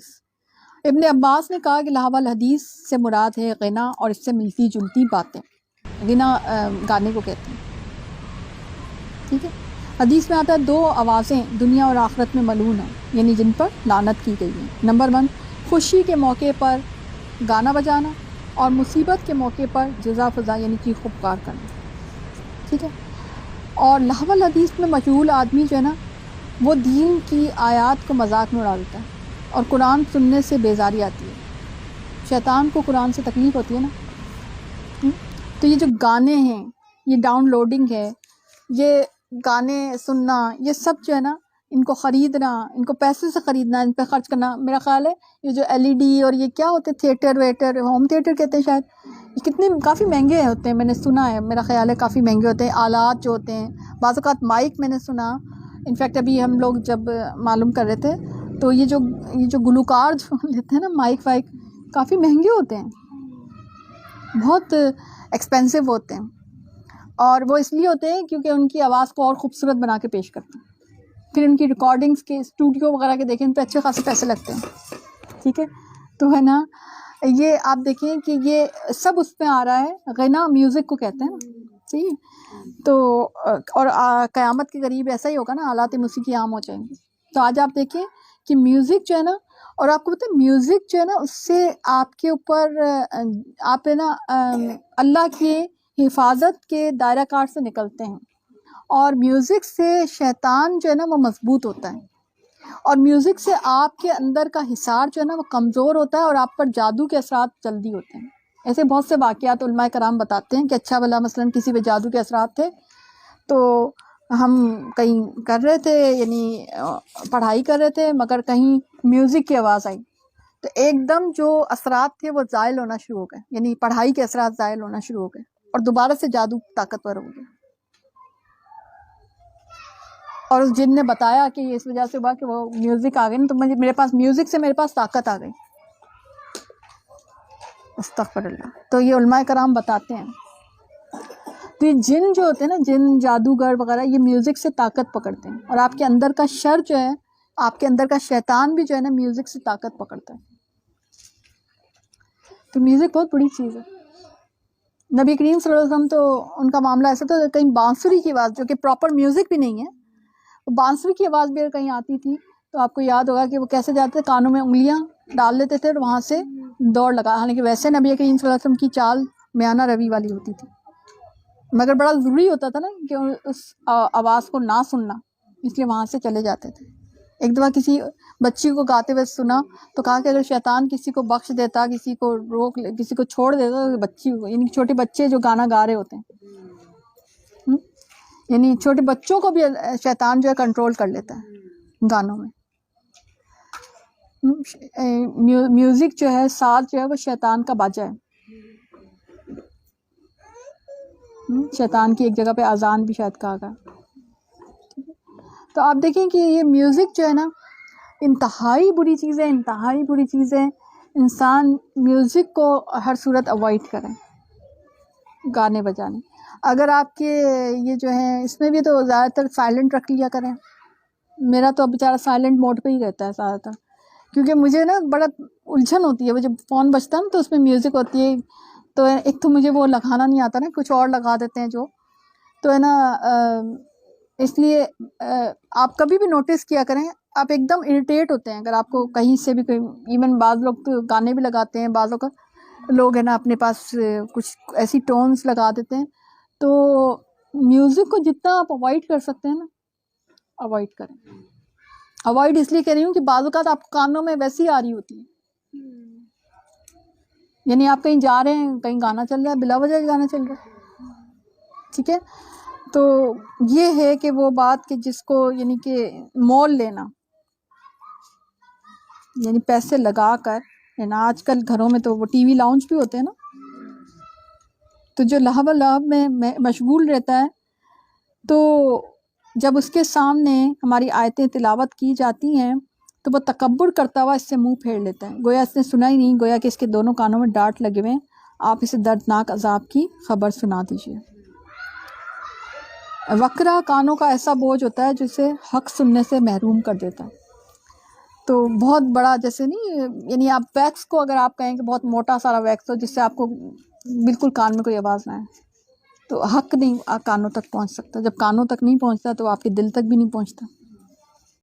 الحدیث۔ ابن عباس نے کہا کہ لہو الحدیث سے مراد ہے غنا اور اس سے ملتی جلتی باتیں، غنا گانے کو کہتے ہیں، ٹھیک ہے۔ حدیث میں آتا ہے 2 آوازیں دنیا اور آخرت میں ملعون ہیں، یعنی جن پر لعنت کی گئی ہے۔ نمبر 1 خوشی کے موقع پر گانا بجانا، اور مصیبت کے موقع پر جزا فضا یعنی چیخ و پکار کرنا، ٹھیک ہے۔ اور لہو الحدیث میں مشغول آدمی جو ہے نا وہ دین کی آیات کو مذاق میں اڑا دیتا ہے اور قرآن سننے سے بیزاری آتی ہے۔ شیطان کو قرآن سے تکلیف ہوتی ہے نا، تو یہ جو گانے ہیں، یہ ڈاؤن لوڈنگ ہے، یہ گانے سننا، یہ سب جو ہے نا ان کو خریدنا، ان کو پیسے سے خریدنا، ان پہ خرچ کرنا، میرا خیال ہے یہ جو LED اور یہ کیا ہوتے تھیٹر ویٹر، ہوم تھیٹر کہتے ہیں شاید، یہ کتنے کافی مہنگے ہوتے ہیں، میں نے سنا ہے، میرا خیال ہے کافی مہنگے ہوتے ہیں۔ آلات جو ہوتے ہیں، بعض اوقات مائک میں نے سنا، انفیکٹ ابھی ہم لوگ جب معلوم کر رہے تھے تو یہ جو گلوکار جو لیتے ہیں نا مائک وائک، کافی مہنگے ہوتے ہیں، بہت ایکسپینسو ہوتے ہیں، اور وہ اس لیے ہوتے ہیں کیونکہ ان کی آواز کو اور خوبصورت بنا کے پیش کرتے ہیں۔ پھر ان کی ریکارڈنگز کے اسٹوڈیو وغیرہ کے دیکھیں، ان پہ اچھے خاصے پیسے لگتے ہیں، ٹھیک ہے۔ تو ہے نا یہ آپ دیکھیں کہ یہ سب اس پہ آ رہا ہے، غنا میوزک کو کہتے ہیں نا، ٹھیک ہے۔ تو اور قیامت کے قریب ایسا ہی ہوگا نا، آلات موسیقی عام ہو جائیں گے۔ تو آج آپ دیکھیں کہ میوزک جو ہے نا، اور آپ کو پتہ ہے میوزک جو ہے نا اس سے آپ کے اوپر آپ ہے نا اللہ کی حفاظت کے دائرہ کار سے نکلتے ہیں، اور میوزک سے شیطان جو ہے نا وہ مضبوط ہوتا ہے، اور میوزک سے آپ کے اندر کا حصار جو ہے نا وہ کمزور ہوتا ہے، اور آپ پر جادو کے اثرات جلدی ہوتے ہیں۔ ایسے بہت سے واقعات علماء کرام بتاتے ہیں کہ اچھا بھلا مثلا کسی پہ جادو کے اثرات تھے، تو ہم کہیں کر رہے تھے، یعنی پڑھائی کر رہے تھے، مگر کہیں میوزک کی آواز آئی تو ایک دم جو اثرات تھے وہ زائل ہونا شروع ہو گئے، یعنی پڑھائی کے اثرات زائل ہونا شروع ہو گئے، اور دوبارہ سے جادو طاقتور ہو گیا۔ اور اس جن نے بتایا کہ یہ اس وجہ سے ہوا کہ وہ میوزک آ گئی نا، تو میرے پاس میوزک سے میرے پاس طاقت آ گئی، استغفر اللہ۔ تو یہ علماء کرام بتاتے ہیں، تو یہ جن جو ہوتے ہیں نا، جن جادوگر وغیرہ، یہ میوزک سے طاقت پکڑتے ہیں، اور آپ کے اندر کا شر جو ہے، آپ کے اندر کا شیطان بھی جو ہے نا میوزک سے طاقت پکڑتا ہے۔ تو میوزک بہت بڑی چیز ہے۔ نبی کریم صلی اللہ علیہ وسلم تو ان کا معاملہ ایسا تھا، کہیں بانسری کی آواز جو کہ پراپر میوزک بھی نہیں ہے، بانسری کی آواز بھی کہیں آتی تھی تو آپ کو یاد ہوگا کہ وہ کیسے جاتے تھے، کانوں میں انگلیاں ڈال لیتے تھے اور وہاں سے دوڑ لگا، حالانکہ ویسے نبی کریم صلی اللہ علیہ وسلم کی چال میانہ روی والی ہوتی تھی، مگر بڑا ضروری ہوتا تھا نا کہ اس آواز کو نہ سننا، اس لیے وہاں سے چلے جاتے تھے۔ ایک دفعہ کسی بچی کو گاتے ہوئے سنا تو کہا کہ اگر شیطان کسی کو بخش دیتا، کسی کو روک کسی کو چھوڑ دیتا، تو بچی کو، یعنی چھوٹے بچے جو گانا گا رہے ہوتے ہیں، یعنی چھوٹے بچوں کو بھی شیطان جو ہے کنٹرول کر لیتا ہے گانوں میں۔ میوزک جو ہے، ساز جو ہے، وہ شیطان کا باجا ہے۔ شیطان کی ایک جگہ پہ اذان بھی شاید کہا گیا۔ تو آپ دیکھیں کہ یہ میوزک جو ہے نا انتہائی بری چیز ہے، انتہائی بری چیز ہے۔ انسان میوزک کو ہر صورت اوائڈ کریں، گانے بجانے۔ اگر آپ کے یہ جو ہیں اس میں بھی تو زیادہ تر سائلنٹ رکھ لیا کریں۔ میرا تو اب بیچارہ سائلنٹ موڈ پہ ہی رہتا ہے زیادہ تر، کیونکہ مجھے نا بڑا الجھن ہوتی ہے، وہ جب فون بجتا ہے نا تو اس میں میوزک ہوتی ہے، تو ایک تو مجھے وہ لگانا نہیں آتا نا، کچھ اور لگا دیتے ہیں جو، تو ہے نا اس لیے آپ کبھی بھی نوٹس کیا کریں، آپ ایک دم اریٹیٹ ہوتے ہیں اگر آپ کو کہیں سے بھی کوئی، ایون بعض لوگ تو گانے بھی لگاتے ہیں، بعض لوگ ہے نا اپنے پاس کچھ ایسی ٹونز لگا دیتے ہیں، تو میوزک کو جتنا آپ اوائڈ کر سکتے ہیں نا اوائڈ کریں۔ اوائڈ اس لیے کہہ رہی ہوں کہ بعض اوقات آپ کانوں میں ویسی آ رہی ہوتی ہے، یعنی آپ کہیں جا رہے ہیں، کہیں گانا چل رہا ہے، بلا وجہ گانا چل رہا ہے، ٹھیک ہے۔ تو یہ ہے کہ وہ بات کہ جس کو یعنی کہ مول لینا، یعنی پیسے لگا کر، یعنی آج کل گھروں میں تو وہ ٹی وی لاؤنج بھی ہوتے ہیں نا، تو جو لہو و لعب میں مشغول رہتا ہے، تو جب اس کے سامنے ہماری آیتیں تلاوت کی جاتی ہیں تو وہ تکبر کرتا ہوا اس سے منہ پھیر لیتا ہے، گویا اس نے سنا ہی نہیں، گویا کہ اس کے دونوں کانوں میں ڈانٹ لگے ہوئے ہیں، آپ اسے دردناک عذاب کی خبر سنا دیجیے۔ وکرہ کانوں کا ایسا بوجھ ہوتا ہے جسے حق سننے سے محروم کر دیتا ہے۔ تو بہت بڑا جیسے نہیں، یعنی آپ ویکس کو اگر آپ کہیں کہ بہت موٹا سارا ویکس ہو جس سے آپ کو بالکل کان میں کوئی آواز نہ آئے، تو حق نہیں کانوں تک پہنچ سکتا. جب کانوں تک نہیں پہنچتا تو آپ کے دل تک بھی نہیں پہنچتا.